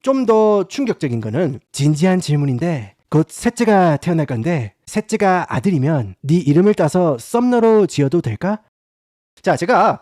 좀 더 충격적인 거는 진지한 질문인데 곧 셋째가 태어날 건데 셋째가 아들이면 네 이름을 따서 썸너로 지어도 될까? 자, 제가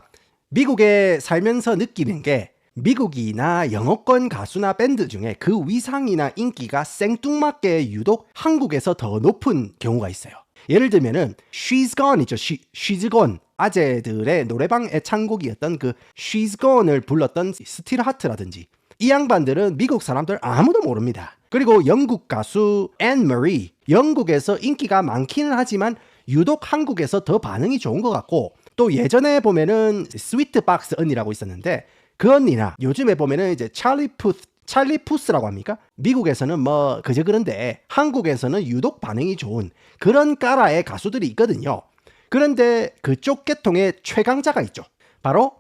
미국에 살면서 느끼는 게 미국이나 영어권 가수나 밴드 중에 그 위상이나 인기가 생뚱맞게 유독 한국에서 더 높은 경우가 있어요. 예를 들면은 She's Gone 있죠. She's Gone. 아재들의 노래방 애창곡이었던 그 She's Gone을 불렀던 스틸 하트라든지 이 양반들은 미국 사람들 아무도 모릅니다. 그리고 영국 가수 앤 머리, 영국에서 인기가 많기는 하지만 유독 한국에서 더 반응이 좋은 것 같고, 또 예전에 보면은 스위트 박스 언니라고 있었는데 그 언니나 요즘에 보면은 이제 찰리 푸스라고 합니까? 미국에서는 뭐 그저 그런데 한국에서는 유독 반응이 좋은 그런 까라의 가수들이 있거든요. 그런데 그쪽 계통의 최강자가 있죠. 바로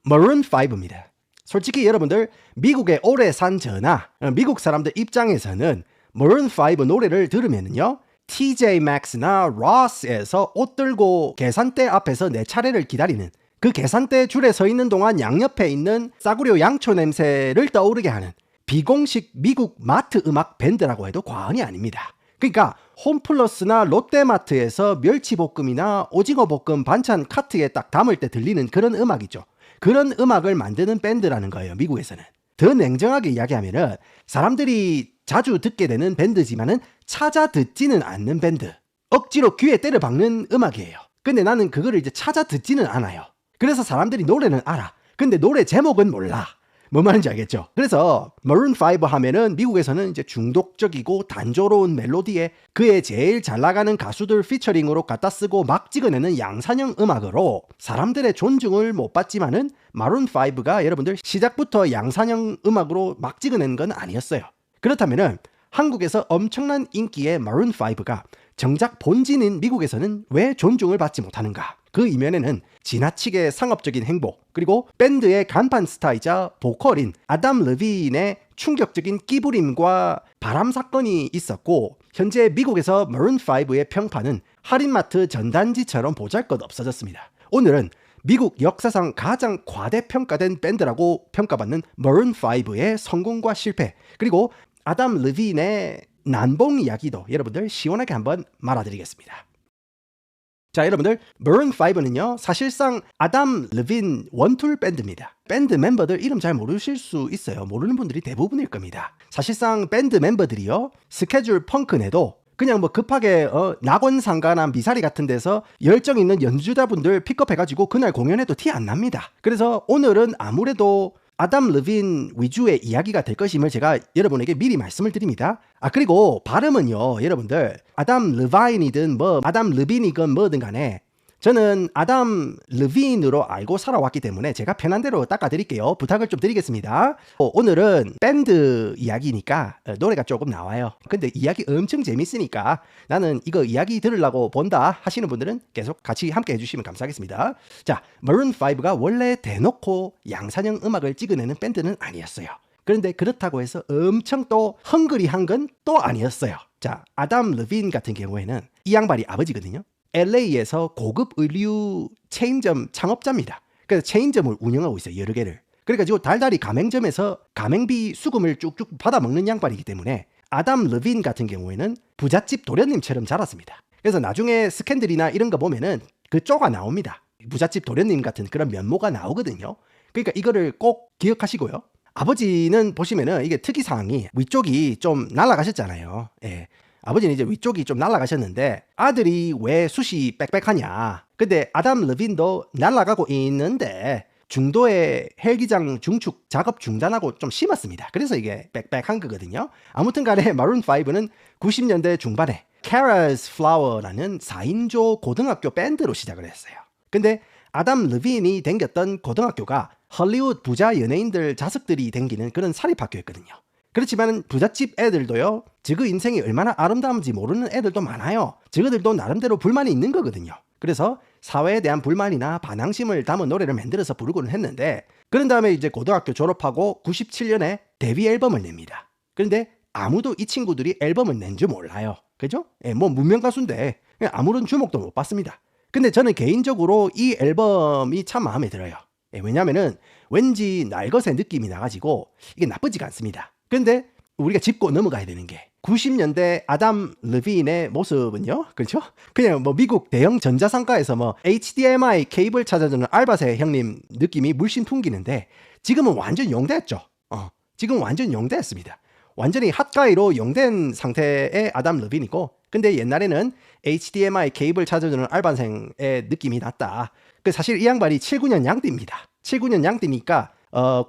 머룬 5입니다. 솔직히 여러분들 미국에 오래 산 저나 미국 사람들 입장에서는 머룬 5 노래를 들으면요, TJ Maxx나 로스에서 옷 들고 계산대 앞에서 내 차례를 기다리는, 그 계산대 줄에 서 있는 동안 양옆에 있는 싸구려 양초 냄새를 떠오르게 하는 비공식 미국 마트 음악 밴드라고 해도 과언이 아닙니다. 그러니까 홈플러스나 롯데마트에서 멸치볶음이나 오징어볶음 반찬 카트에 딱 담을 때 들리는 그런 음악이죠. 그런 음악을 만드는 밴드라는 거예요, 미국에서는. 더 냉정하게 이야기하면은 사람들이 자주 듣게 되는 밴드지만은 찾아 듣지는 않는 밴드. 억지로 귀에 때려 박는 음악이에요. 근데 나는 그거를 이제 찾아 듣지는 않아요. 그래서 사람들이 노래는 알아. 근데 노래 제목은 몰라. 뭔 말인지 알겠죠? 그래서 머룬 5 하면은 미국에서는 이제 중독적이고 단조로운 멜로디에 그의 제일 잘 나가는 가수들 피처링으로 갖다 쓰고 막 찍어내는 양산형 음악으로 사람들의 존중을 못 받지만은 마룬 5가 여러분들 시작부터 양산형 음악으로 막 찍어낸 건 아니었어요. 그렇다면은 한국에서 엄청난 인기의 마룬 5가 정작 본진인 미국에서는 왜 존중을 받지 못하는가? 그 이면에는 지나치게 상업적인 행보, 그리고 밴드의 간판 스타이자 보컬인 아담 르빈의 충격적인 끼부림과 바람 사건이 있었고, 현재 미국에서 머룬 5의 평판은 할인마트 전단지처럼 보잘것없어졌습니다. 오늘은 미국 역사상 가장 과대평가된 밴드라고 평가받는 머룬 5의 성공과 실패, 그리고 아담 르빈의 난봉 이야기도 여러분들 시원하게 한번 말아드리겠습니다. 자, 여러분들 머룬 5는요 사실상 아담 르빈 원툴 밴드입니다. 밴드 멤버들 이름 잘 모르실 수 있어요. 모르는 분들이 대부분일 겁니다. 사실상 밴드 멤버들이요 스케줄 펑크 내도 그냥 뭐 급하게 낙원상가나 미사리 같은 데서 열정 있는 연주자분들 픽업해가지고 그날 공연해도 티 안 납니다. 그래서 오늘은 아무래도 아담 르빈 위주의 이야기가 될 것임을 제가 여러분에게 미리 말씀을 드립니다. 그리고 발음은요, 여러분들 아담 르바인이든 뭐 아담 르빈이건 뭐든 간에 저는 아담 르빈으로 알고 살아왔기 때문에 제가 편한 대로 닦아드릴게요. 부탁을 좀 드리겠습니다. 오늘은 밴드 이야기니까 노래가 조금 나와요. 근데 이야기 엄청 재밌으니까 나는 이거 이야기 들으려고 본다 하시는 분들은 계속 같이 함께 해주시면 감사하겠습니다. 자, 머룬 5가 원래 대놓고 양산형 음악을 찍어내는 밴드는 아니었어요. 그런데 그렇다고 해서 엄청 또 헝그리한 건 또 아니었어요. 자, 아담 르빈 같은 경우에는 이 양반이 아버지거든요. LA에서 고급 의류 체인점 창업자입니다. 그래서 체인점을 운영하고 있어요, 여러 개를. 그래가지고 달달이 가맹점에서 가맹비 수금을 쭉쭉 받아먹는 양반이기 때문에 아담 르빈 같은 경우에는 부잣집 도련님처럼 자랐습니다. 그래서 나중에 스캔들이나 이런 거 보면은 그 쪼가 나옵니다. 부잣집 도련님 같은 그런 면모가 나오거든요. 그러니까 이거를 꼭 기억하시고요. 아버지는 보시면은 이게 특이사항이 위쪽이 좀 날아가셨잖아요. 예. 아버지는 이제 위쪽이 좀 날아가셨는데 아들이 왜 숱이 빽빽하냐. 근데 아담 르빈도 날아가고 있는데 중도에 헬기장 중축 작업 중단하고 좀 심었습니다. 그래서 이게 빽빽한 거거든요. 아무튼 간에 마룬 5는 90년대 중반에 Kara's Flower라는 4인조 고등학교 밴드로 시작을 했어요. 근데 아담 르빈이 다녔던 고등학교가 헐리우드 부자 연예인들 자석들이 다니는 그런 사립학교였거든요. 그렇지만 부잣집 애들도요, 저그 인생이 얼마나 아름다운지 모르는 애들도 많아요. 저그들도 나름대로 불만이 있는 거거든요. 그래서 사회에 대한 불만이나 반항심을 담은 노래를 만들어서 부르고는 했는데, 그런 다음에 이제 고등학교 졸업하고 97년에 데뷔 앨범을 냅니다. 그런데 아무도 이 친구들이 앨범을 낸 줄 몰라요. 그죠? 뭐 무명 가수인데 아무런 주목도 못 받습니다. 근데 저는 개인적으로 이 앨범이 참 마음에 들어요. 왜냐면은 왠지 날것의 느낌이 나가지고 이게 나쁘지가 않습니다. 근데 우리가 짚고 넘어가야 되는 게 90년대 아담 르빈의 모습은요. 그렇죠? 그냥 뭐 미국 대형 전자상가에서 뭐 HDMI 케이블 찾아주는 알바생 형님 느낌이 물씬 풍기는데 지금은 완전 용대했죠. 지금 완전 용대했습니다. 완전히 핫가이로 용된 상태의 아담 르빈이고, 근데 옛날에는 HDMI 케이블 찾아주는 알바생의 느낌이 났다. 그 사실 이 양반이 79년 양띠입니다. 79년 양띠니까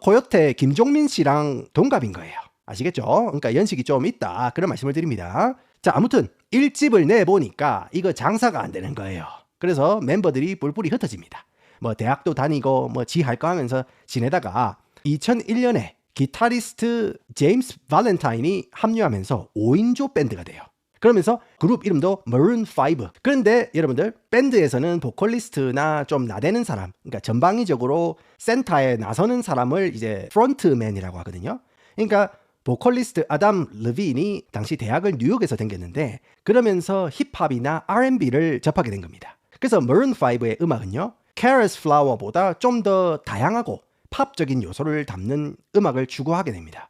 고요태 김종민 씨랑 동갑인 거예요. 아시겠죠? 그러니까 연식이 좀 있다. 그런 말씀을 드립니다. 자, 아무튼 1집을 내보니까 이거 장사가 안 되는 거예요. 그래서 멤버들이 뿔뿔이 흩어집니다. 뭐 대학도 다니고 뭐 지 할 거 하면서 지내다가 2001년에 기타리스트 제임스 발렌타인이 합류하면서 5인조 밴드가 돼요. 그러면서 그룹 이름도 Maroon 5. 그런데 여러분들, 밴드에서는 보컬리스트나 좀 나대는 사람, 그러니까 전방위적으로 센터에 나서는 사람을 이제 프론트맨이라고 하거든요. 그러니까 보컬리스트 아담 르빈이 당시 대학을 뉴욕에서 다녔는데 그러면서 힙합이나 R&B를 접하게 된 겁니다. 그래서 Maroon 5의 음악은요, Careless Flower보다 좀 더 다양하고 팝적인 요소를 담는 음악을 추구하게 됩니다.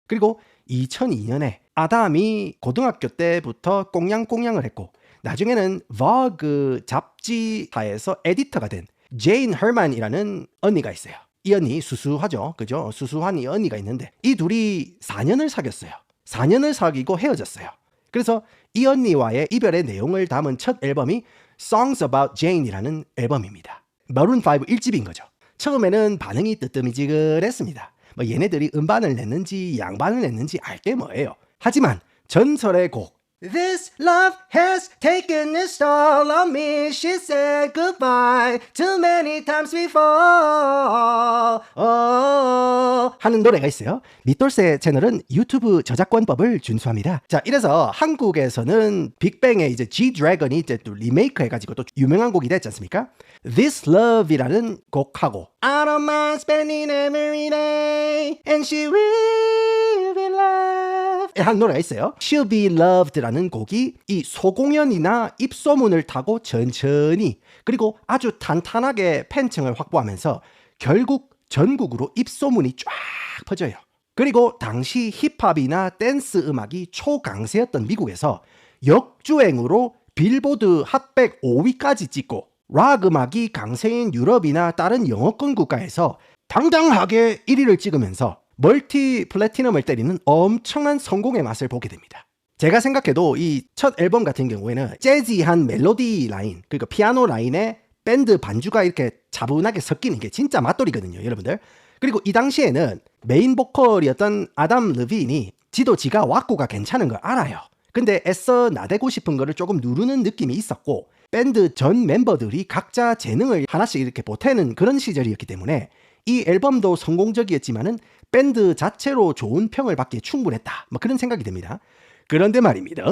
그리고 2002년에 아담이 고등학교 때부터 꽁냥꽁냥을 했고 나중에는 Vogue 잡지사에서 에디터가 된 제인 허만이라는 언니가 있어요. 이 언니 수수하죠. 그죠? 수수한 이 언니가 있는데 이 둘이 4년을 사귀었어요. 4년을 사귀고 헤어졌어요. 그래서 이 언니와의 이별의 내용을 담은 첫 앨범이 Songs About Jane이라는 앨범입니다. Maroon 5 1집인 거죠. 처음에는 반응이 뜨뜨미지근했습니다. 뭐 얘네들이 음반을 냈는지 양반을 냈는지 알게 뭐예요. 하지만 전설의 곡 This love has taken its toll on me. She said goodbye too many times before. 하는 노래가 있어요. 밑돌쇠 채널은 유튜브 저작권법을 준수합니다. 자, 이래서 한국에서는 빅뱅의 이제 G-Dragon이 이제 또 리메이크 해가지고 또 유명한 곡이 됐지 않습니까? This Love이라는 곡하고 I don't mind spending every day and she will be loved 한 노래가 있어요. She'll be loved라는 곡이 이 소공연이나 입소문을 타고 천천히 그리고 아주 탄탄하게 팬층을 확보하면서 결국 전국으로 입소문이 쫙 퍼져요. 그리고 당시 힙합이나 댄스 음악이 초강세였던 미국에서 역주행으로 빌보드 핫100 5위까지 찍고 락 음악이 강세인 유럽이나 다른 영어권 국가에서 당당하게 1위를 찍으면서 멀티 플래티넘을 때리는 엄청난 성공의 맛을 보게 됩니다. 제가 생각해도 이 첫 앨범 같은 경우에는 재즈한 멜로디 라인, 그러니까 피아노 라인에 밴드 반주가 이렇게 차분하게 섞이는 게 진짜 맛돌이거든요, 여러분들. 그리고 이 당시에는 메인 보컬이었던 아담 르빈이 지가 왁구가 괜찮은 걸 알아요. 근데 애써 나대고 싶은 거를 조금 누르는 느낌이 있었고 밴드 전 멤버들이 각자 재능을 하나씩 이렇게 보태는 그런 시절이었기 때문에 이 앨범도 성공적이었지만은 밴드 자체로 좋은 평을 받기에 충분했다. 뭐 그런 생각이 듭니다. 그런데 말입니다.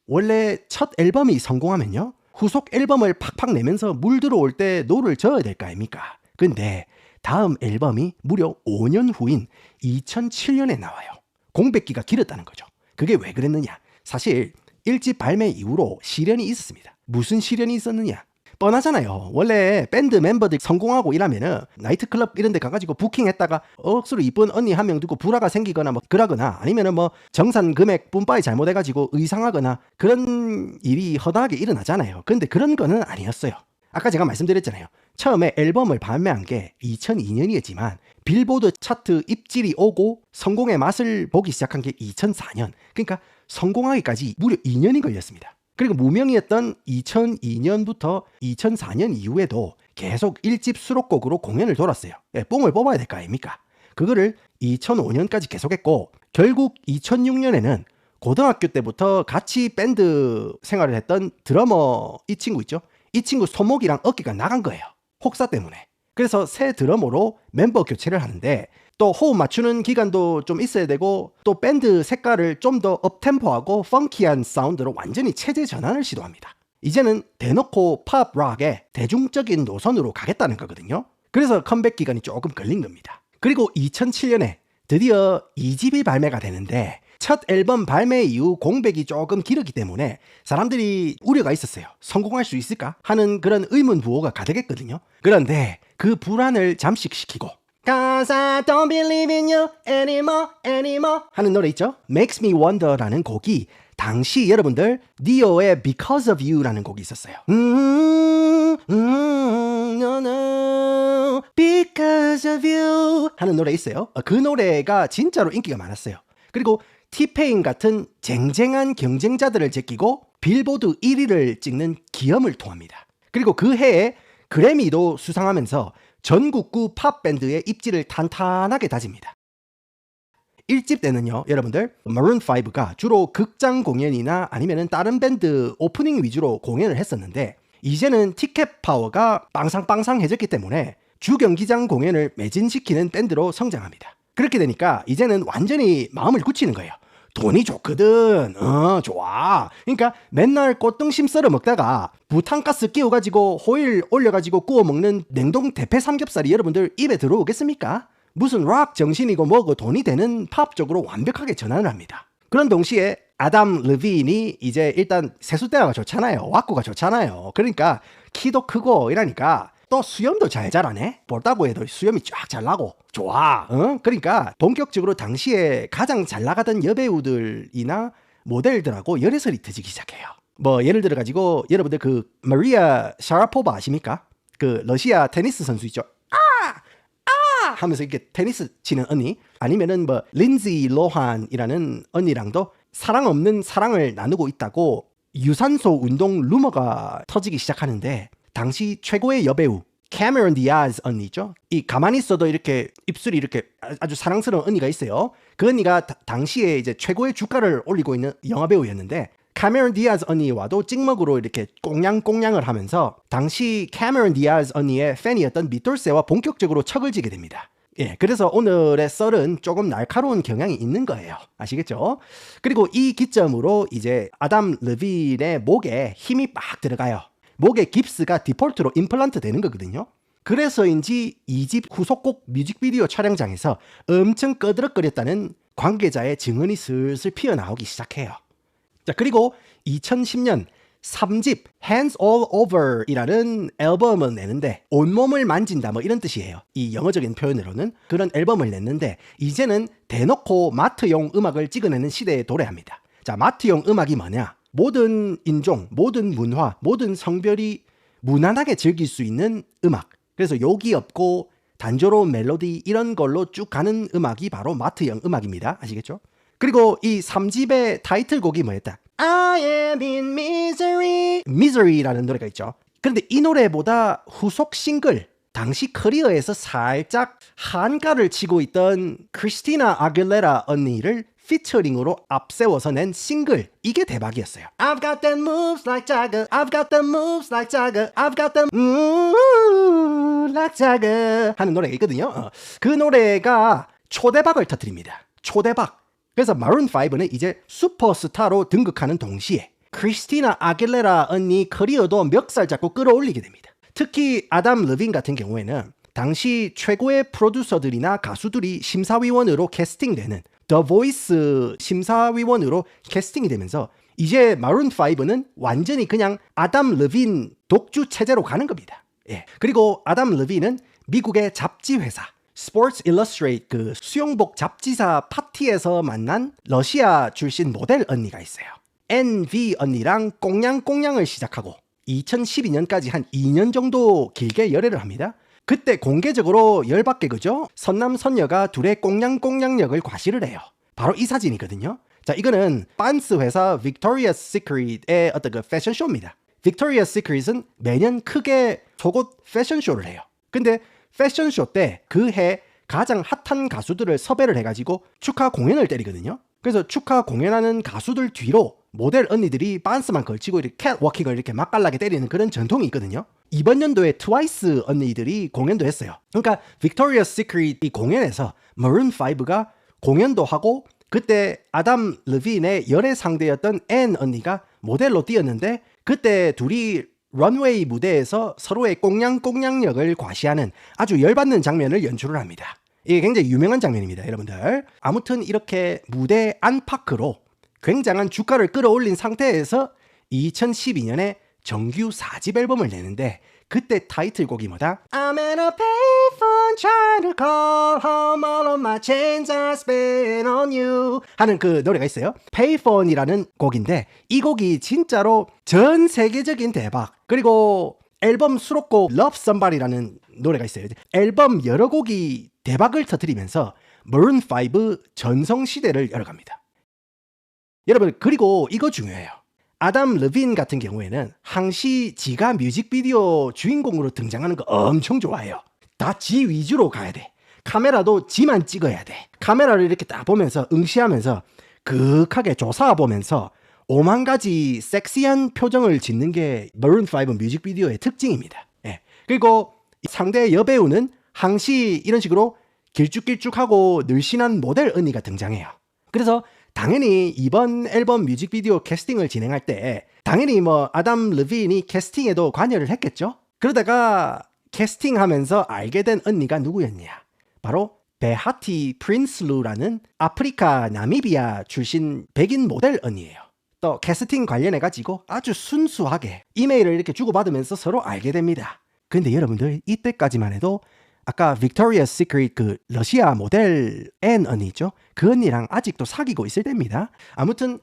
원래 첫 앨범이 성공하면요, 후속 앨범을 팍팍 내면서 물 들어올 때 노를 저어야 될 거 아닙니까? 근데 다음 앨범이 무려 5년 후인 2007년에 나와요. 공백기가 길었다는 거죠. 그게 왜 그랬느냐? 사실 1집 발매 이후로 시련이 있었습니다. 무슨 시련이 있었느냐? 뻔하잖아요. 원래 밴드 멤버들 성공하고 이러면은 나이트클럽 이런 데 가가지고 부킹했다가 억수로 이쁜 언니 한 명 두고 불화가 생기거나 뭐 그러거나 아니면은 뭐 정산 금액 뿜빠이 잘못해가지고 의상하거나 그런 일이 허다하게 일어나잖아요. 근데 그런 거는 아니었어요. 아까 제가 말씀드렸잖아요. 처음에 앨범을 발매한 게 2002년이었지만 빌보드 차트 입질이 오고 성공의 맛을 보기 시작한 게 2004년. 그러니까 성공하기까지 무려 2년이 걸렸습니다. 그리고 무명이었던 2002년부터 2004년 이후에도 계속 1집 수록곡으로 공연을 돌았어요. 뽕을 뽑아야 될 거 아닙니까? 그거를 2005년까지 계속했고 결국 2006년에는 고등학교 때부터 같이 밴드 생활을 했던 드러머 이 친구 있죠? 이 친구 손목이랑 어깨가 나간 거예요. 혹사 때문에. 그래서 새 드러머로 멤버 교체를 하는데 또 호흡 맞추는 기간도 좀 있어야 되고 또 밴드 색깔을 좀 더 업템포하고 펑키한 사운드로 완전히 체제 전환을 시도합니다. 이제는 대놓고 팝 락의 대중적인 노선으로 가겠다는 거거든요. 그래서 컴백 기간이 조금 걸린 겁니다. 그리고 2007년에 드디어 2집이 발매가 되는데 첫 앨범 발매 이후 공백이 조금 길었기 때문에 사람들이 우려가 있었어요. 성공할 수 있을까? 하는 그런 의문부호가 가득했거든요. 그런데 그 불안을 잠식시키고 Cause I don't believe in you anymore 하는 노래 있죠? Makes Me Wonder라는 곡이 당시 여러분들 니오의 Because of You라는 곡이 있었어요. No, no, Because of You 하는 노래 있어요. 그 노래가 진짜로 인기가 많았어요. 그리고 티페인 같은 쟁쟁한 경쟁자들을 제끼고 빌보드 1위를 찍는 기염을 토합니다. 그리고 그 해에 그래미도 수상하면서 전국구 팝밴드의 입지를 탄탄하게 다집니다. 1집 때는요, 여러분들 마룬5가 주로 극장 공연이나 아니면 다른 밴드 오프닝 위주로 공연을 했었는데 이제는 티켓 파워가 빵상빵상해졌기 때문에 주경기장 공연을 매진시키는 밴드로 성장합니다. 그렇게 되니까 이제는 완전히 마음을 굳히는 거예요. 돈이 좋거든. 좋아. 그러니까 맨날 꽃등심 썰어 먹다가 부탄가스 끼워가지고 호일 올려가지고 구워 먹는 냉동 대패 삼겹살이 여러분들 입에 들어오겠습니까? 무슨 락 정신이고 뭐고 돈이 되는 팝 쪽으로 완벽하게 전환을 합니다. 그런 동시에 아담 르빈이 이제 일단 세수대가 좋잖아요. 왁구가 좋잖아요. 그러니까 키도 크고 이러니까 또 수염도 잘 자라네. 볼다고 해도 수염이 쫙 잘 나고 좋아. 그러니까 본격적으로 당시에 가장 잘 나가던 여배우들이나 모델들하고 열애설이 터지기 시작해요. 뭐 예를 들어 가지고 여러분들 그 마리아 샤라포바 아십니까? 그 러시아 테니스 선수 있죠. 하면서 이렇게 테니스 치는 언니, 아니면은 뭐 린지 로한이라는 언니랑도 사랑 없는 사랑을 나누고 있다고 유산소 운동 루머가 터지기 시작하는데 당시 최고의 여배우 캐머런 디아즈 언니죠. 이 가만히 있어도 이렇게 입술이 이렇게 아주 사랑스러운 언니가 있어요. 그 언니가 당시에 이제 최고의 주가를 올리고 있는 영화배우였는데 캐머런 디아즈 언니와도 찍먹으로 이렇게 꽁냥꽁냥을 하면서 당시 캐머런 디아즈 언니의 팬이었던 미돌세와 본격적으로 척을 지게 됩니다. 예, 그래서 오늘의 썰은 조금 날카로운 경향이 있는 거예요. 아시겠죠? 그리고 이 기점으로 이제 아담 르빈의 목에 힘이 막 들어가요. 목에 깁스가 디폴트로 임플란트 되는 거거든요. 그래서인지 2집 후속곡 뮤직비디오 촬영장에서 엄청 꺼드럭거렸다는 관계자의 증언이 슬슬 피어나오기 시작해요. 자, 그리고 2010년 3집 Hands All Over 이라는 앨범을 내는데 온몸을 만진다 뭐 이런 뜻이에요. 이 영어적인 표현으로는 그런 앨범을 냈는데 이제는 대놓고 마트용 음악을 찍어내는 시대에 도래합니다. 자, 마트용 음악이 뭐냐? 모든 인종, 모든 문화, 모든 성별이 무난하게 즐길 수 있는 음악. 그래서 욕이 없고 단조로운 멜로디 이런 걸로 쭉 가는 음악이 바로 마트형 음악입니다. 아시겠죠? 그리고 이 3집의 타이틀곡이 뭐였다? I am in misery. Misery라는 노래가 있죠. 그런데 이 노래보다 후속 싱글, 당시 커리어에서 살짝 한가를 치고 있던 크리스티나 아길레라 언니를 피처링으로 앞세워서 낸 싱글, 이게 대박이었어요. I've got the moves like Jagger, I've got the moves like Jagger, I've got the moves like Jagger 하는 노래가 있거든요. 그 노래가 초대박을 터뜨립니다. 초대박. 그래서 마룬5는 이제 슈퍼스타로 등극하는 동시에 크리스티나 아길레라 언니 커리어도 멱살 잡고 끌어올리게 됩니다. 특히 아담 르빈 같은 경우에는 당시 최고의 프로듀서들이나 가수들이 심사위원으로 캐스팅되는 더 보이스 심사위원으로 캐스팅이 되면서 이제 마룬5는 완전히 그냥 아담 르빈 독주 체제로 가는 겁니다. 예. 그리고 아담 르빈은 미국의 잡지 회사 스포츠 일러스트레이트 그 수영복 잡지사 파티에서 만난 러시아 출신 모델 언니가 있어요. NV 언니랑 꽁냥꽁냥을 시작하고 2012년까지 한 2년 정도 길게 열애를 합니다. 그때 공개적으로 열받게 그죠? 선남선녀가 둘의 꽁냥꽁냥력을 과시를 해요. 바로 이 사진이거든요. 자, 이거는 빤스 회사 빅토리아스 시크릿의 어떤 그 패션쇼입니다. 빅토리아스 시크릿은 매년 크게 속옷 패션쇼를 해요. 근데 패션쇼 때 그 해 가장 핫한 가수들을 섭외를 해가지고 축하 공연을 때리거든요. 그래서 축하 공연하는 가수들 뒤로 모델 언니들이 빤스만 걸치고 이렇게 캣워킹을 이렇게 맛깔나게 때리는 그런 전통이 있거든요. 이번 연도에 트와이스 언니들이 공연도 했어요. 그러니까 빅토리아스 시크릿 이 공연에서 마룬5가 공연도 하고 그때 아담 르빈의 열애 상대였던 앤 언니가 모델로 뛰었는데 그때 둘이 런웨이 무대에서 서로의 꽁냥꽁냥력을 과시하는 아주 열받는 장면을 연출을 합니다. 이게 굉장히 유명한 장면입니다, 여러분들. 아무튼 이렇게 무대 안팎으로 굉장한 주가를 끌어올린 상태에서 2012년에 정규 4집 앨범을 내는데 그때 타이틀곡이 뭐다? I'm in a payphone trying to call home. All of my chains are spent on you 하는 그 노래가 있어요. Payphone이라는 곡인데 이 곡이 진짜로 전 세계적인 대박. 그리고 앨범 수록곡 Love Somebody라는 노래가 있어요. 앨범 여러 곡이 대박을 터뜨리면서 Maroon 5 전성시대를 열어갑니다. 여러분, 그리고 이거 중요해요. 아담 르빈 같은 경우에는 항시 지가 뮤직비디오 주인공으로 등장하는 거 엄청 좋아해요. 다 지 위주로 가야 돼. 카메라도 지만 찍어야 돼. 카메라를 이렇게 딱 보면서 응시하면서 극하게 조사해보면서 5만 가지 섹시한 표정을 짓는 게 Maroon 5 뮤직비디오의 특징입니다. 예. 그리고 상대 여배우는 항시 이런 식으로 길쭉길쭉하고 늘씬한 모델 언니가 등장해요. 그래서 당연히 이번 앨범 뮤직비디오 캐스팅을 진행할 때 당연히 뭐 아담 르빈이 캐스팅에도 관여를 했겠죠. 그러다가 캐스팅하면서 알게 된 언니가 누구였냐? 바로 베하티 프린슬루라는 아프리카 나미비아 출신 백인 모델 언니예요. 또 캐스팅 관련해가지고 아주 순수하게 이메일을 이렇게 주고받으면서 서로 알게 됩니다. 근데 여러분들 이때까지만 해도 아까 빅토리아 시크릿 그 러시아 모델 앤 언니 있죠? 그 언니랑 아직도 사귀고 있을 때입니다. 아무튼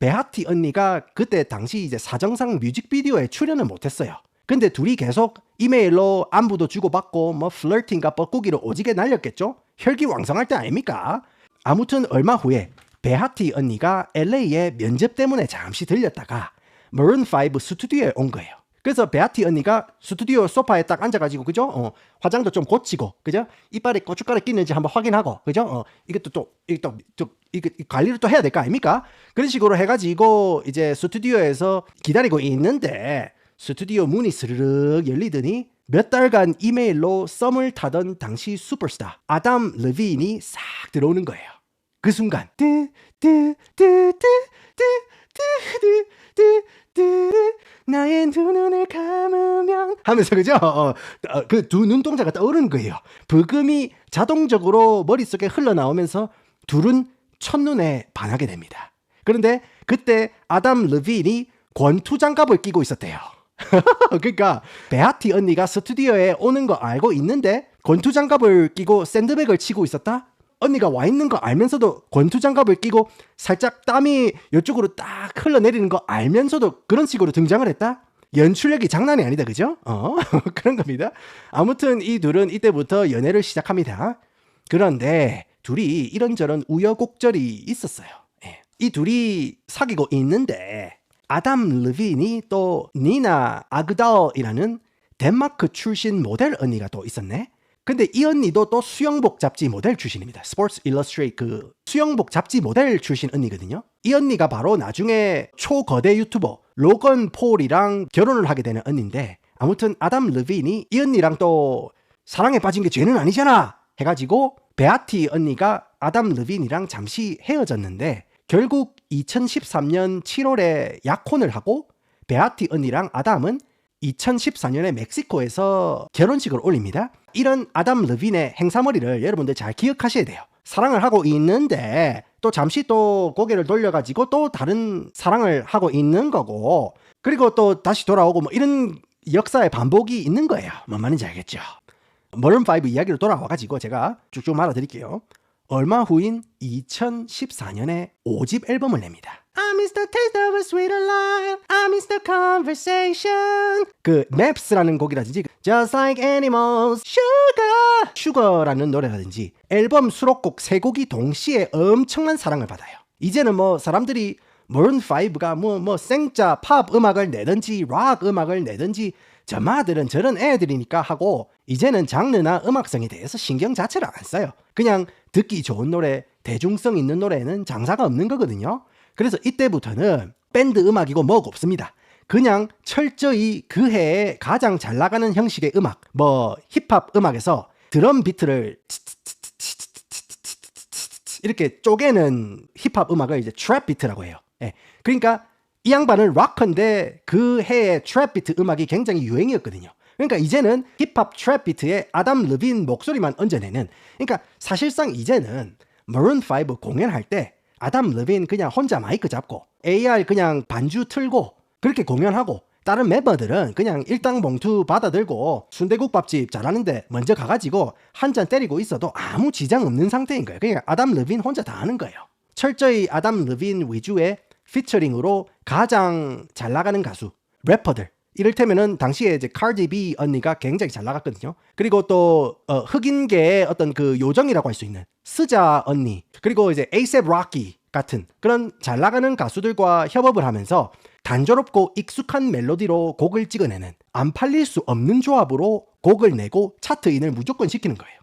베하티 언니가 그때 당시 이제 사정상 뮤직비디오에 출연은 못했어요. 근데 둘이 계속 이메일로 안부도 주고받고 뭐 플러팅과 뻐꾸기로 오지게 날렸겠죠? 혈기왕성할 때 아닙니까? 아무튼 얼마 후에 베하티 언니가 LA에 면접 때문에 잠시 들렸다가 Maroon 5 스튜디오에 온 거예요. 그래서 베아티 언니가 스튜디오 소파에 딱 앉아가지고, 그죠? 화장도 좀 고치고, 그죠? 이빨에 고춧가루 끼는지 한번 확인하고, 그죠? 이것도 이거 관리를 또 해야 될 거 아닙니까? 그런 식으로 해가지고, 이제 스튜디오에서 기다리고 있는데, 스튜디오 문이 스르륵 열리더니, 몇 달간 이메일로 썸을 타던 당시 슈퍼스타, 아담 르빈이 싹 들어오는 거예요. 그 순간, 나의 두 눈을 감으면 하면서, 그죠? 그 두 눈동자가 떠오르는 거예요. 부금이 자동적으로 머릿속에 흘러나오면서 둘은 첫눈에 반하게 됩니다. 그런데 그때 아담 르빈이 권투 장갑을 끼고 있었대요. 그러니까 베아티 언니가 스튜디오에 오는 거 알고 있는데 권투 장갑을 끼고 샌드백을 치고 있었다? 언니가 와 있는 거 알면서도 권투 장갑을 끼고 살짝 땀이 이쪽으로 딱 흘러내리는 거 알면서도 그런 식으로 등장을 했다? 연출력이 장난이 아니다, 그죠? 그런 겁니다. 아무튼 이 둘은 이때부터 연애를 시작합니다. 그런데 둘이 이런저런 우여곡절이 있었어요. 예. 이 둘이 사귀고 있는데 아담 르빈이 또 니나 아그다어이라는 덴마크 출신 모델 언니가 또 있었네. 근데 이 언니도 또 수영복 잡지 모델 출신입니다. 스포츠 일러스트레이트 그 수영복 잡지 모델 출신 언니거든요. 이 언니가 바로 나중에 초거대 유튜버 로건 폴이랑 결혼을 하게 되는 언니인데, 아무튼 아담 르빈이 이 언니랑 또 사랑에 빠진 게 죄는 아니잖아 해가지고 베아티 언니가 아담 르빈이랑 잠시 헤어졌는데 결국 2013년 7월에 약혼을 하고 베아티 언니랑 아담은 2014년에 멕시코에서 결혼식을 올립니다. 이런 아담 르빈의 행사머리를 여러분들 잘 기억하셔야 돼요. 사랑을 하고 있는데 또 잠시 또 고개를 돌려가지고 또 다른 사랑을 하고 있는 거고, 그리고 또 다시 돌아오고 뭐 이런 역사의 반복이 있는 거예요. 뭔 말인지 알겠죠? Maroon 5 이야기로 돌아와가지고 제가 쭉쭉 말아드릴게요. 얼마 후인 2014년에 5집 앨범을 냅니다. I miss the taste of a sweeter life. I miss the conversation. 그 Maps라는 곡이라든지 Just like animals, Sugar, Sugar라는 노래라든지 앨범 수록곡 3곡이 동시에 엄청난 사랑을 받아요. 이제는 뭐 사람들이 Maroon 5가 뭐 생짜 팝 음악을 내든지 락 음악을 내든지 저마들은 저런 애들이니까 하고 이제는 장르나 음악성에 대해서 신경 자체를 안 써요. 그냥 듣기 좋은 노래, 대중성 있는 노래는 장사가 없는 거거든요. 그래서 이때부터는 밴드 음악이고 뭐가 없습니다. 그냥 철저히 그 해에 가장 잘 나가는 형식의 음악, 뭐 힙합 음악에서 드럼 비트를 이렇게 쪼개는 힙합 음악을 이제 트랩 비트라고 해요. 예. 그러니까 이 양반은 락커인데 그 해에 트랩 비트 음악이 굉장히 유행이었거든요. 그러니까 이제는 힙합 트랩 비트에 아담 르빈 목소리만 얹어내는, 그러니까 사실상 이제는 Maroon 5 공연할 때 아담 르빈 그냥 혼자 마이크 잡고 AR 그냥 반주 틀고 그렇게 공연하고 다른 멤버들은 그냥 일당 봉투 받아들고 순대국밥집 잘하는데 먼저 가가지고 한 잔 때리고 있어도 아무 지장 없는 상태인 거예요. 그러니까 아담 르빈 혼자 다 하는 거예요. 철저히 아담 르빈 위주의 피처링으로 가장 잘 나가는 가수, 래퍼들. 이를테면은 당시에 이제 카디 B 언니가 굉장히 잘 나갔거든요. 그리고 또 흑인계의 어떤 그 요정이라고 할 수 있는 스자 언니, 그리고 이제 에이셉 락키 같은 그런 잘 나가는 가수들과 협업을 하면서 단조롭고 익숙한 멜로디로 곡을 찍어내는, 안 팔릴 수 없는 조합으로 곡을 내고 차트인을 무조건 시키는 거예요.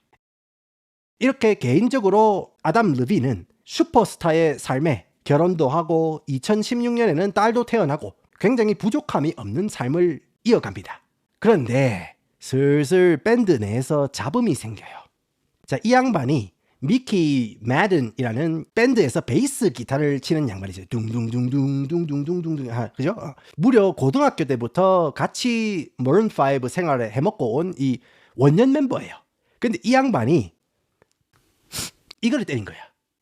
이렇게 개인적으로 아담 르빈은 슈퍼스타의 삶에 결혼도 하고 2016년에는 딸도 태어나고 굉장히 부족함이 없는 삶을 이어갑니다. 그런데 슬슬 밴드 내에서 잡음이 생겨요. 자, 이 양반이 미키 매든이라는 밴드에서 베이스 기타를 치는 양반이죠. 둥둥둥둥둥둥둥둥둥. 그죠? 무려 고등학교 때부터 같이 머른 5 생활을 해먹고 온 이 원년 멤버예요. 근데 이 양반이 이거를 때린 거야.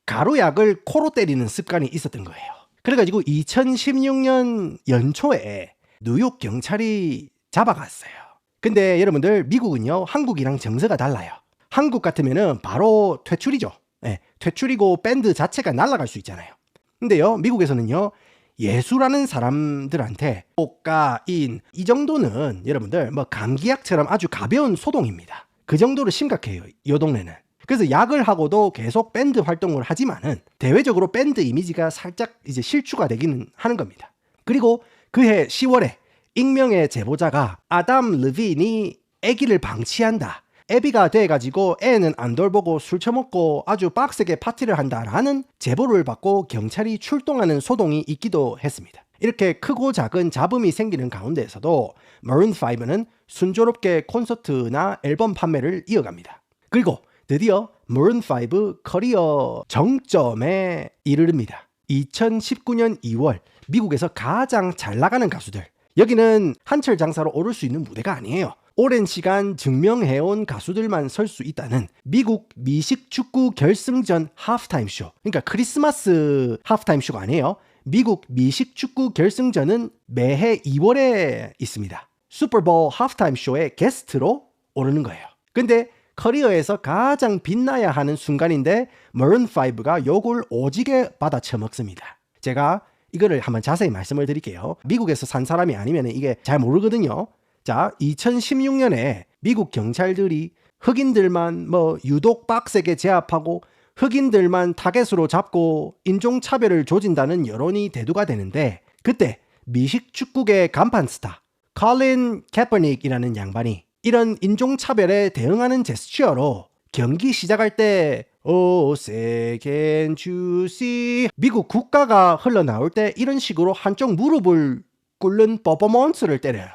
가루약을 코로 때리는 습관이 있었던 거예요. 그래가지고 2016년 연초에 뉴욕 경찰이 잡아갔어요. 근데 여러분들, 미국은요 한국이랑 정서가 달라요. 한국 같으면은 바로 퇴출이죠. 네, 퇴출이고 밴드 자체가 날아갈 수 있잖아요. 근데요, 미국에서는요, 예수라는 사람들한테 코카인 이 정도는 여러분들 뭐 감기약처럼 아주 가벼운 소동입니다. 그 정도로 심각해요, 이 동네는. 그래서 약을 하고도 계속 밴드 활동을 하지만은 대외적으로 밴드 이미지가 살짝 이제 실추가 되기는 하는 겁니다. 그리고 그해 10월에 익명의 제보자가 아담 르빈이 아기를 방치한다, 애비가 돼가지고 애는 안 돌보고 술 처먹고 아주 빡세게 파티를 한다라는 제보를 받고 경찰이 출동하는 소동이 있기도 했습니다. 이렇게 크고 작은 잡음이 생기는 가운데에서도 머른 5는 순조롭게 콘서트나 앨범 판매를 이어갑니다. 그리고 드디어 머른 5 커리어 정점에 이르릅니다. 2019년 2월 미국에서 가장 잘 나가는 가수들, 여기는 한철 장사로 오를 수 있는 무대가 아니에요. 오랜 시간 증명해온 가수들만 설 수 있다는 미국 미식 축구 결승전 하프타임 쇼. 그러니까 크리스마스 하프타임 쇼가 아니에요. 미국 미식 축구 결승전은 매해 2월에 있습니다. 슈퍼볼 하프타임 쇼에 게스트로 오르는 거예요. 근데 커리어에서 가장 빛나야 하는 순간인데 머른 5가 욕을 오지게 받아 처먹습니다. 제가 이거를 한번 자세히 말씀을 드릴게요. 미국에서 산 사람이 아니면 이게 잘 모르거든요. 자, 2016년에 미국 경찰들이 흑인들만 유독 빡세게 제압하고 흑인들만 타겟으로 잡고 인종차별을 조진다는 여론이 대두가 되는데, 그때 미식 축구계 간판 스타 컬린 캐퍼닉이라는 양반이 이런 인종차별에 대응하는 제스처로 경기 시작할 때 say can't you see 미국 국가가 흘러나올 때 이런 식으로 한쪽 무릎을 꿇는 퍼포먼스를 때려요.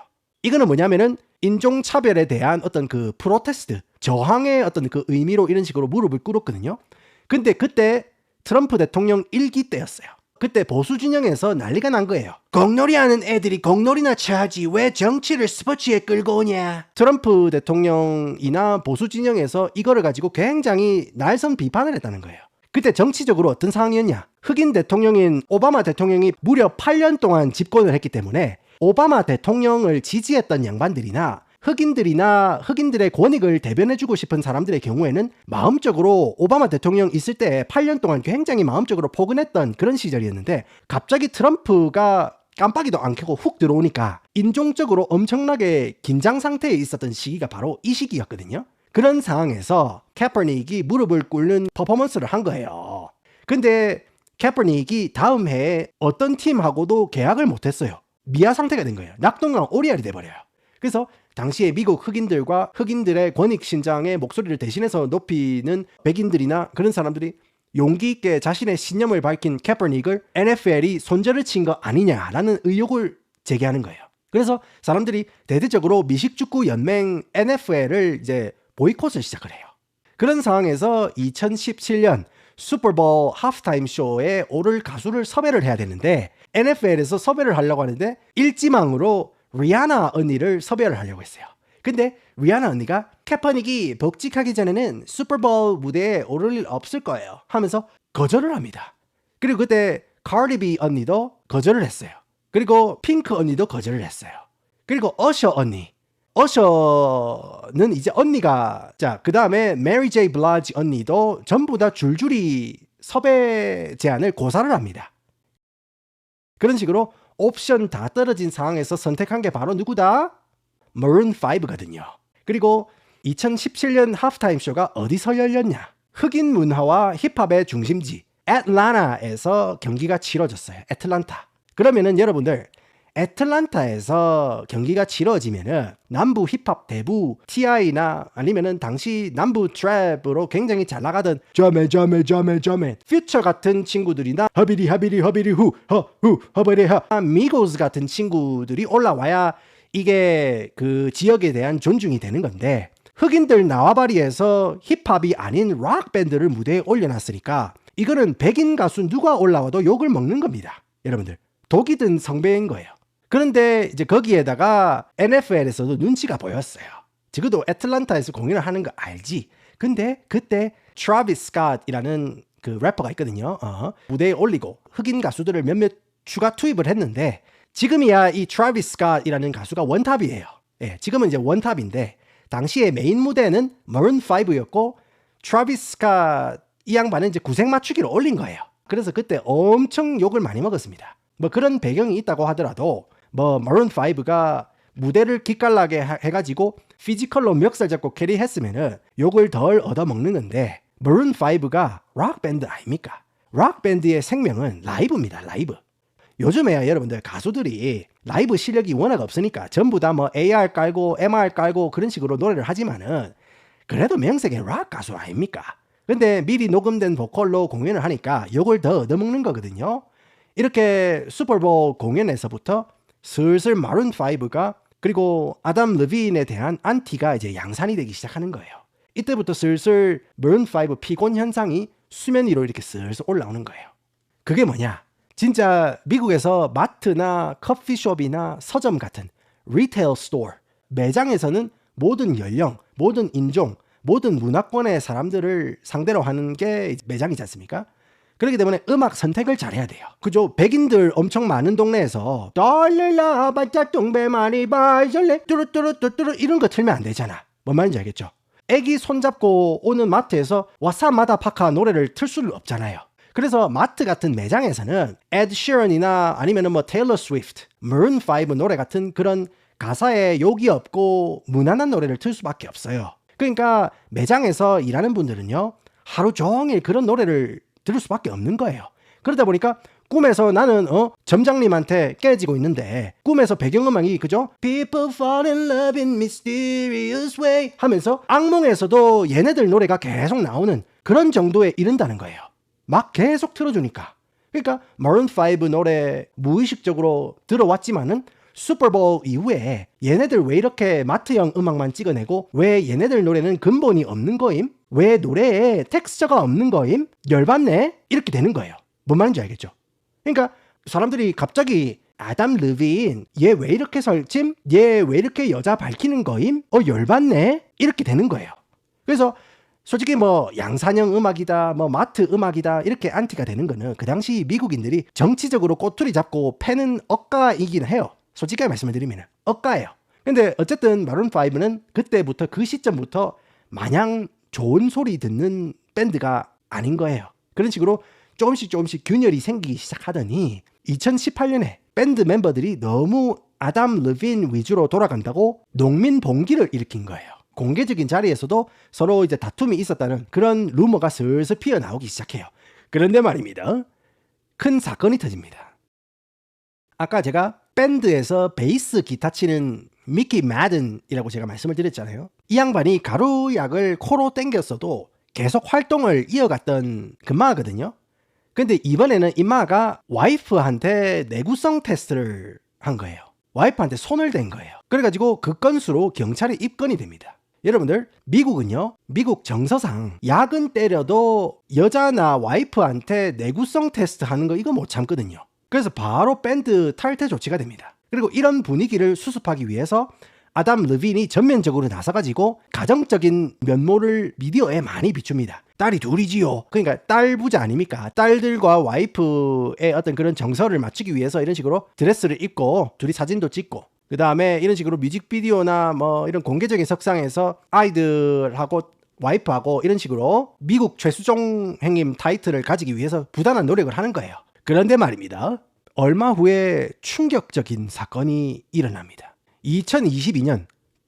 이거는 뭐냐면은 인종차별에 대한 어떤 그 프로테스트, 저항의 어떤 그 의미로 이런 식으로 무릎을 꿇었거든요. 근데 그때 트럼프 대통령 1기 때였어요. 그때 보수 진영에서 난리가 난 거예요. 공놀이 하는 애들이 공놀이나 쳐야지 왜 정치를 스포츠에 끌고 오냐. 트럼프 대통령이나 보수 진영에서 이거를 가지고 굉장히 날선 비판을 했다는 거예요. 그때 정치적으로 어떤 상황이었냐. 흑인 대통령인 오바마 대통령이 무려 8년 동안 집권을 했기 때문에 오바마 대통령을 지지했던 양반들이나 흑인들이나 흑인들의 권익을 대변해주고 싶은 사람들의 경우에는 마음적으로 오바마 대통령 있을 때 8년 동안 굉장히 마음적으로 포근했던 그런 시절이었는데, 갑자기 트럼프가 깜빡이도 안 켜고 훅 들어오니까 인종적으로 엄청나게 긴장 상태에 있었던 시기가 바로 이 시기였거든요. 그런 상황에서 캐퍼닉이 무릎을 꿇는 퍼포먼스를 한 거예요. 근데 캐퍼닉이 다음 해에 어떤 팀하고도 계약을 못했어요. 미아 상태가 된 거예요. 낙동강 오리알이 돼버려요. 그래서 당시에 미국 흑인들과 흑인들의 권익 신장의 목소리를 대신해서 높이는 백인들이나 그런 사람들이 용기 있게 자신의 신념을 밝힌 캐퍼닉을 NFL이 손절을 친 거 아니냐라는 의혹을 제기하는 거예요. 그래서 사람들이 대대적으로 미식축구 연맹 NFL을 이제 보이콧을 시작을 해요. 그런 상황에서 2017년 슈퍼볼 하프타임 쇼에 오를 가수를 섭외를 해야 되는데, NFL에서 섭외를 하려고 하는데 일지망으로 리아나 언니를 섭외를 하려고 했어요. 근데 리아나 언니가 캐퍼닉이 복직하기 전에는 슈퍼볼 무대에 오를 일 없을 거예요 하면서 거절을 합니다. 그리고 그때 카디 B 언니도 거절을 했어요. 그리고 핑크 언니도 거절을 했어요. 그리고 어셔 언니. 어셔는 이제 언니가 그 다음에 메리 제이 블라지 언니도 전부 다 줄줄이 섭외 제안을 고사를 합니다. 그런 식으로 옵션 다 떨어진 상황에서 선택한 게 바로 누구다? Maroon 5거든요. 그리고 2017년 하프타임 쇼가 어디서 열렸냐? 흑인 문화와 힙합의 중심지 애틀란타에서 경기가 치러졌어요. 애틀란타. 그러면은 여러분들 애틀란타에서 경기가 치러지면은 남부 힙합 대부 T.I.나 아니면은 당시 남부 트랩으로 굉장히 잘 나가던 저메 퓨처 같은 친구들이나 허비리 후 허버리 미고스 같은 친구들이 올라와야 이게 그 지역에 대한 존중이 되는 건데, 흑인들 나와바리에서 힙합이 아닌 락 밴드를 무대에 올려놨으니까 이거는 백인 가수 누가 올라와도 욕을 먹는 겁니다. 여러분들 독이 든 성배인 거예요. 그런데 이제 거기에다가 NFL에서도 눈치가 보였어요. 적어도 애틀란타에서 공연을 하는 거 알지. 근데 그때 트래비스 스캇이라는 그 래퍼가 있거든요. 무대에 올리고 흑인 가수들을 몇몇 추가 투입을 했는데, 지금이야 이 트래비스 스캇이라는 가수가 원탑이에요. 예, 지금은 이제 원탑인데 당시에 메인 무대는 Maroon 5였고 트래비스 스캇 이 양반은 이제 구색 맞추기를 올린 거예요. 그래서 그때 엄청 욕을 많이 먹었습니다. 뭐 그런 배경이 있다고 하더라도 Maroon 5가 무대를 기깔나게 해가지고 피지컬로 멱살 잡고 캐리했으면은 욕을 덜 얻어먹는 건데, Maroon 5가 락 밴드 아닙니까? 락 밴드의 생명은 라이브입니다. 라이브. 요즘에야 여러분들 가수들이 라이브 실력이 워낙 없으니까 전부 다 AR 깔고 MR 깔고 그런 식으로 노래를 하지만은 그래도 명색의 락 가수 아닙니까? 근데 미리 녹음된 보컬로 공연을 하니까 욕을 더 얻어먹는 거거든요. 이렇게 슈퍼볼 공연에서부터 슬슬 마룬 5가 그리고 아담 르빈에 대한 안티가 이제 양산이 되기 시작하는 거예요. 이때부터 슬슬 마룬 5 피곤 현상이 수면 위로 이렇게 슬슬 올라오는 거예요. 그게 뭐냐? 진짜 미국에서 마트나 커피숍이나 서점 같은 리테일 스토어, 매장에서는 모든 연령, 모든 인종, 모든 문화권의 사람들을 상대로 하는 게 매장이지 않습니까? 그렇기 때문에 음악 선택을 잘해야 돼요. 그죠? 백인들 엄청 많은 동네에서 떨릴라 반짝 동배만이 발절래 뚜루뚜루뚜루 이런 거 틀면 안 되잖아. 뭔 말인지 알겠죠? 애기 손잡고 오는 마트에서 와사마다 파카 노래를 틀 수는 없잖아요. 그래서 마트 같은 매장에서는 에드 시런이나 아니면 테일러 스위프트, Maroon 5 노래 같은 그런 가사에 욕이 없고 무난한 노래를 틀 수밖에 없어요. 그러니까 매장에서 일하는 분들은요, 하루 종일 그런 노래를 들을 수밖에 없는 거예요. 그러다 보니까 꿈에서 나는 점장님한테 깨지고 있는데 꿈에서 배경음악이 그죠? People fall in love in mysterious way 하면서 악몽에서도 얘네들 노래가 계속 나오는 그런 정도에 이른다는 거예요. 막 계속 틀어주니까. 그러니까 Maroon 5 노래 무의식적으로 들어왔지만은 슈퍼볼 이후에 얘네들 왜 이렇게 마트형 음악만 찍어내고 왜 얘네들 노래는 근본이 없는 거임? 왜 노래에 텍스처가 없는 거임? 열받네? 이렇게 되는 거예요. 뭔 말인지 알겠죠? 그러니까 사람들이 갑자기 아담 르빈 얘 왜 이렇게 설침? 얘 왜 이렇게 여자 밝히는 거임? 열받네? 이렇게 되는 거예요. 그래서 솔직히 양산형 음악이다, 마트 음악이다 이렇게 안티가 되는 거는 그 당시 미국인들이 정치적으로 꼬투리 잡고 패는 억가이긴 해요. 솔직하게 말씀을 드리면 억가예요. 근데 어쨌든 마룬 5는 그때부터 그 시점부터 마냥 좋은 소리 듣는 밴드가 아닌 거예요. 그런 식으로 조금씩 균열이 생기기 시작하더니 2018년에 밴드 멤버들이 너무 아담 르빈 위주로 돌아간다고 농민 봉기를 일으킨 거예요. 공개적인 자리에서도 서로 이제 다툼이 있었다는 그런 루머가 슬슬 피어나오기 시작해요. 그런데 말입니다. 큰 사건이 터집니다. 아까 제가 밴드에서 베이스 기타 치는 미키 매든이라고 제가 말씀을 드렸잖아요. 이 양반이 가루약을 코로 땡겼어도 계속 활동을 이어갔던 금마거든요. 근데 이번에는 이마가 와이프한테 내구성 테스트를 한 거예요. 와이프한테 손을 댄 거예요. 그래가지고 그 건수로 경찰에 입건이 됩니다. 여러분들 미국은요, 미국 정서상 약은 때려도 여자나 와이프한테 내구성 테스트 하는 거 이거 못 참거든요. 그래서 바로 밴드 탈퇴 조치가 됩니다. 그리고 이런 분위기를 수습하기 위해서 아담 르빈이 전면적으로 나서가지고 가정적인 면모를 미디어에 많이 비춥니다. 딸이 둘이지요. 그러니까 딸 부자 아닙니까? 딸들과 와이프의 어떤 그런 정서를 맞추기 위해서 이런 식으로 드레스를 입고 둘이 사진도 찍고 그 다음에 이런 식으로 뮤직비디오나 뭐 이런 공개적인 석상에서 아이들하고 와이프하고 이런 식으로 미국 최수종 행님 타이틀을 가지기 위해서 부단한 노력을 하는 거예요. 그런데 말입니다. 얼마 후에 충격적인 사건이 일어납니다. 2022년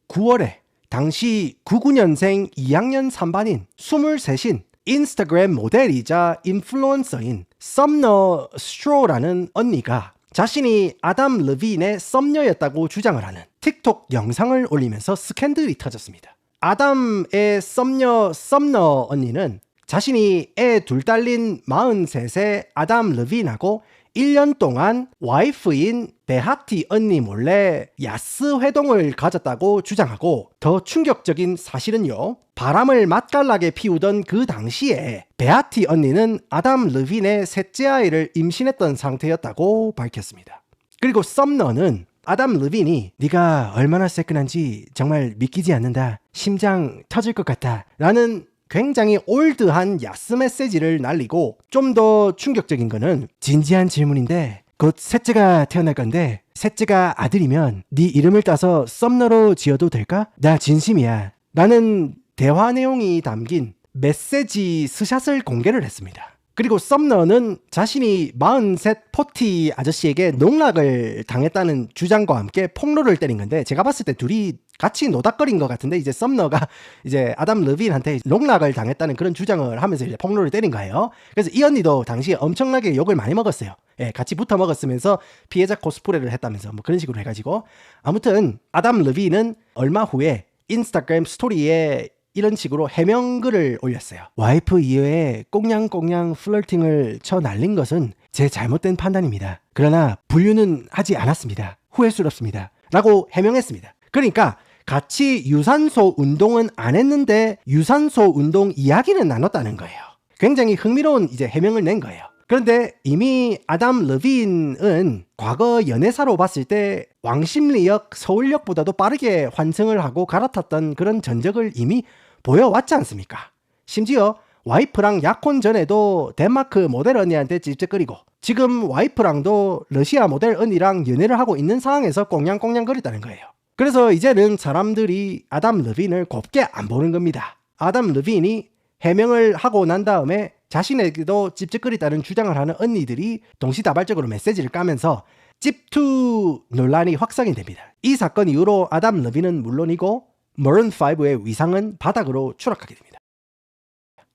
9월에 당시 99년생 2학년 3반인 23인 인스타그램 모델이자 인플루언서인 썸너 스트로라는 언니가 자신이 아담 르빈의 썸녀였다고 주장을 하는 틱톡 영상을 올리면서 스캔들이 터졌습니다. 아담의 썸녀 썸너 언니는 자신이 애 둘 딸린 43세 아담 르빈하고 1년 동안 와이프인 베하티 언니 몰래 야스 회동을 가졌다고 주장하고, 더 충격적인 사실은요, 바람을 맛깔나게 피우던 그 당시에 베하티 언니는 아담 르빈의 셋째 아이를 임신했던 상태였다고 밝혔습니다. 그리고 썸너는 아담 르빈이 네가 얼마나 새끈한지 정말 믿기지 않는다, 심장 터질 것 같다 라는 굉장히 올드한 야스 메시지를 날리고, 좀 더 충격적인 거는 진지한 질문인데 곧 셋째가 태어날 건데 셋째가 아들이면 네 이름을 따서 썸너로 지어도 될까? 나 진심이야 라는 대화 내용이 담긴 메시지 스샷을 공개를 했습니다. 그리고 썸너는 자신이 43 포티 아저씨에게 농락을 당했다는 주장과 함께 폭로를 때린 건데, 제가 봤을 때 둘이 같이 노닥거린 것 같은데, 이제 썸너가 이제 아담 르빈한테 농락을 당했다는 그런 주장을 하면서 이제 폭로를 때린 거예요. 그래서 이 언니도 당시에 엄청나게 욕을 많이 먹었어요. 예, 같이 붙어 먹었으면서 피해자 코스프레를 했다면서 뭐 그런 식으로 해가지고, 아무튼 아담 르빈은 얼마 후에 인스타그램 스토리에 이런 식으로 해명글을 올렸어요. 와이프 이외에 꽁냥꽁냥 플러팅을 쳐 날린 것은 제 잘못된 판단입니다. 그러나 분류는 하지 않았습니다. 후회스럽습니다. 라고 해명했습니다. 그러니까 같이 유산소 운동은 안 했는데 유산소 운동 이야기는 나눴다는 거예요. 굉장히 흥미로운 이제 해명을 낸 거예요. 그런데 이미 아담 르빈은 과거 연애사로 봤을 때 왕십리역, 서울역보다도 빠르게 환승을 하고 갈아탔던 그런 전적을 이미 보여왔지 않습니까? 심지어 와이프랑 약혼 전에도 덴마크 모델 언니한테 찝쩍거리고, 지금 와이프랑도 러시아 모델 언니랑 연애를 하고 있는 상황에서 꽁냥꽁냥 거렸다는 거예요. 그래서 이제는 사람들이 아담 르빈을 곱게 안 보는 겁니다. 아담 르빈이 해명을 하고 난 다음에 자신에게도 찝쩍거리다는 주장을 하는 언니들이 동시다발적으로 메시지를 까면서 찝투 논란이 확산이 됩니다. 이 사건 이후로 아담 르빈은 물론이고 머른5의 위상은 바닥으로 추락하게 됩니다.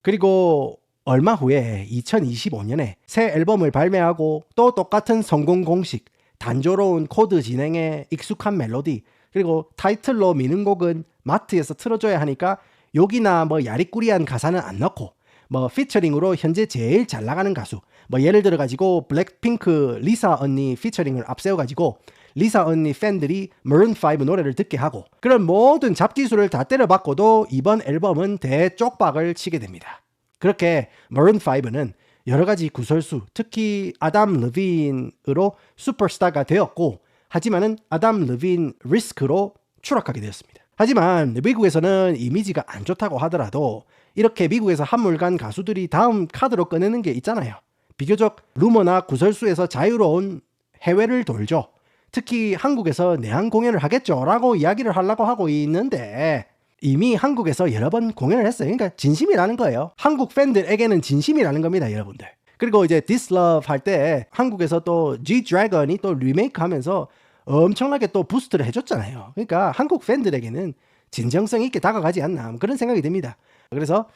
그리고 얼마 후에 2025년에 새 앨범을 발매하고 또 똑같은 성공 공식, 단조로운 코드 진행에 익숙한 멜로디, 그리고 타이틀로 미는 곡은 마트에서 틀어줘야 하니까 욕이나 뭐 야리꾸리한 가사는 안 넣고, 뭐 피처링으로 현재 제일 잘 나가는 가수, 뭐 예를 들어 가지고 블랙핑크 리사 언니 피처링을 앞세워 가지고 리사 언니 팬들이 머른5 노래를 듣게 하고, 그런 모든 잡기술을 다 때려박고도 이번 앨범은 대쪽박을 치게 됩니다. 그렇게 머른5는 여러 가지 구설수, 특히 아담 르빈으로 슈퍼스타가 되었고, 하지만은 아담 르빈 리스크로 추락하게 되었습니다. 하지만 미국에서는 이미지가 안 좋다고 하더라도 이렇게 미국에서 한물간 가수들이 다음 카드로 꺼내는 게 있잖아요. 비교적 루머나 구설수에서 자유로운 해외를 돌죠. 특히 한국에서 내한 공연을 하겠죠 라고 이야기를 하려고 하고 있는데, 이미 한국에서 여러 번 공연을 했어요. 그러니까 진심이라는 거예요. 한국 팬들에게는 진심이라는 겁니다, 여러분들. 그리고 이제 This Love 할 때 한국에서 또 G-Dragon이 또 리메이크 하면서 엄청나게 또 부스트를 해줬잖아요. 그러니까 한국 팬들에게는 진정성 있게 다가가지 않나, 그런 생각이 듭니다. 그래서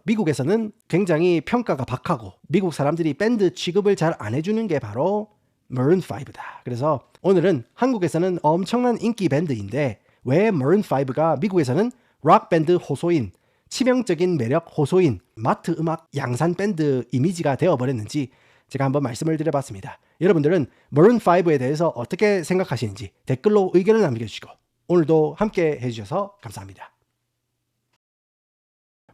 미국에서는 굉장히 평가가 박하고 미국 사람들이 밴드 취급을 잘 안 해주는 게 바로 머른5다. 그래서 오늘은 한국에서는 엄청난 인기 밴드인데 왜 머른5가 미국에서는 락밴드 호소인, 치명적인 매력 호소인, 마트 음악 양산 밴드 이미지가 되어버렸는지 제가 한번 말씀을 드려봤습니다. 여러분들은 머른5에 대해서 어떻게 생각하시는지 댓글로 의견을 남겨주시고, 오늘도 함께 해주셔서 감사합니다.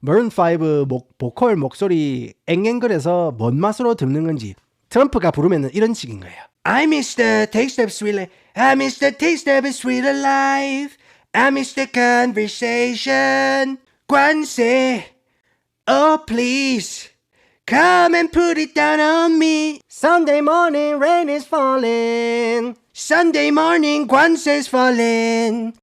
머른5 보컬 목소리 앵앵거려서 뭔 맛으로 듣는 건지 트럼프가 부르면 이런 식인 거예요. I miss the taste of sweet life. I miss the taste of a sweeter life. I miss the conversation. 관세, oh please, Come and put it down on me. Sunday morning rain is falling. Sunday morning 관세's falling.